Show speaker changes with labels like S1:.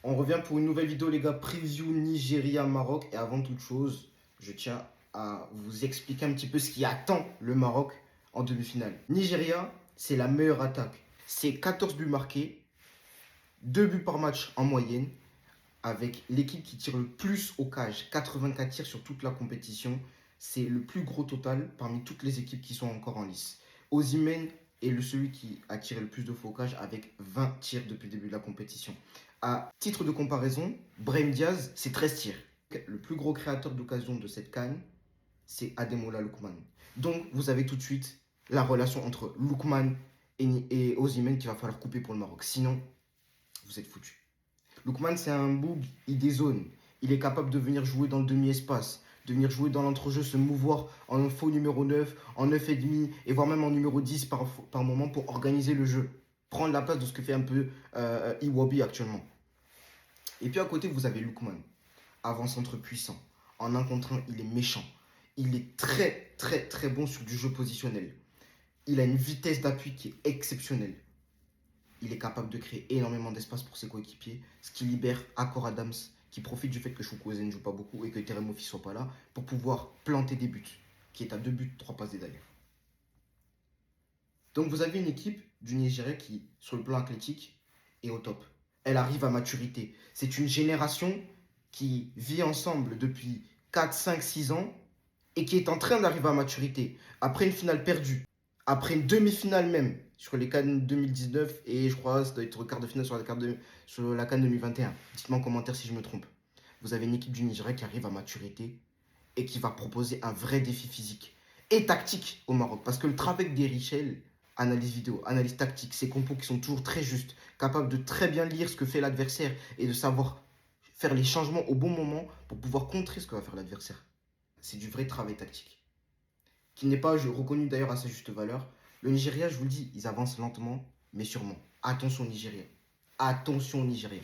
S1: On revient pour une nouvelle vidéo, les gars. Preview Nigeria-Maroc. Et avant toute chose, je tiens à vous expliquer un petit peu ce qui attend le Maroc en demi-finale. Nigeria, c'est la meilleure attaque. C'est 14 buts marqués, 2 buts par match en moyenne, avec l'équipe qui tire le plus au cage, 84 tirs sur toute la compétition. C'est le plus gros total parmi toutes les équipes qui sont encore en lice. Osimhen est celui qui a tiré le plus de fois au cage avec 20 tirs depuis le début de la compétition. À titre de comparaison, Brahim Diaz, c'est 13 tirs. Le plus gros créateur d'occasion de cette CAN, c'est Ademola Lookman. Donc, vous avez tout de suite la relation entre Lookman et Osimhen qu'il va falloir couper pour le Maroc. Sinon, vous êtes foutus. Lookman, c'est un boug, il dézone. Il est capable de venir jouer dans le demi-espace, de venir jouer dans l'entrejeu, se mouvoir en faux numéro 9, en 9,5 et voire même en numéro 10 par moment pour organiser le jeu. Prendre la place de ce que fait un peu Iwobi actuellement. Et puis à côté, vous avez Lookman, avant-centre puissant. En 1 contre 1, il est méchant. Il est très très très bon sur du jeu positionnel. Il a une vitesse d'appui qui est exceptionnelle. Il est capable de créer énormément d'espace pour ses coéquipiers, ce qui libère Akor Adams, qui profite du fait que Chukwueze ne joue pas beaucoup et que Terem Moffi ne soit pas là, pour pouvoir planter des buts, qui est à 2 buts, 3 passes d'ailleurs. Donc vous avez une équipe du Nigeria qui, sur le plan athlétique, est au top. Elle arrive à maturité. C'est une génération qui vit ensemble depuis 4, 5, 6 ans et qui est en train d'arriver à maturité. Après une finale perdue, après une demi-finale même, sur les CAN 2019 et je crois que ça doit être quart de finale sur la CAN 2021. Dites-moi en commentaire si je me trompe. Vous avez une équipe du Nigeria qui arrive à maturité et qui va proposer un vrai défi physique et tactique au Maroc. Parce que le travail des Richel, analyse vidéo, analyse tactique, ces compos qui sont toujours très justes, capables de très bien lire ce que fait l'adversaire et de savoir faire les changements au bon moment pour pouvoir contrer ce que va faire l'adversaire. C'est du vrai travail tactique qui n'est pas reconnu d'ailleurs à sa juste valeur. Le Nigeria, je vous le dis, ils avancent lentement, mais sûrement. Attention Nigeria. Attention Nigeria.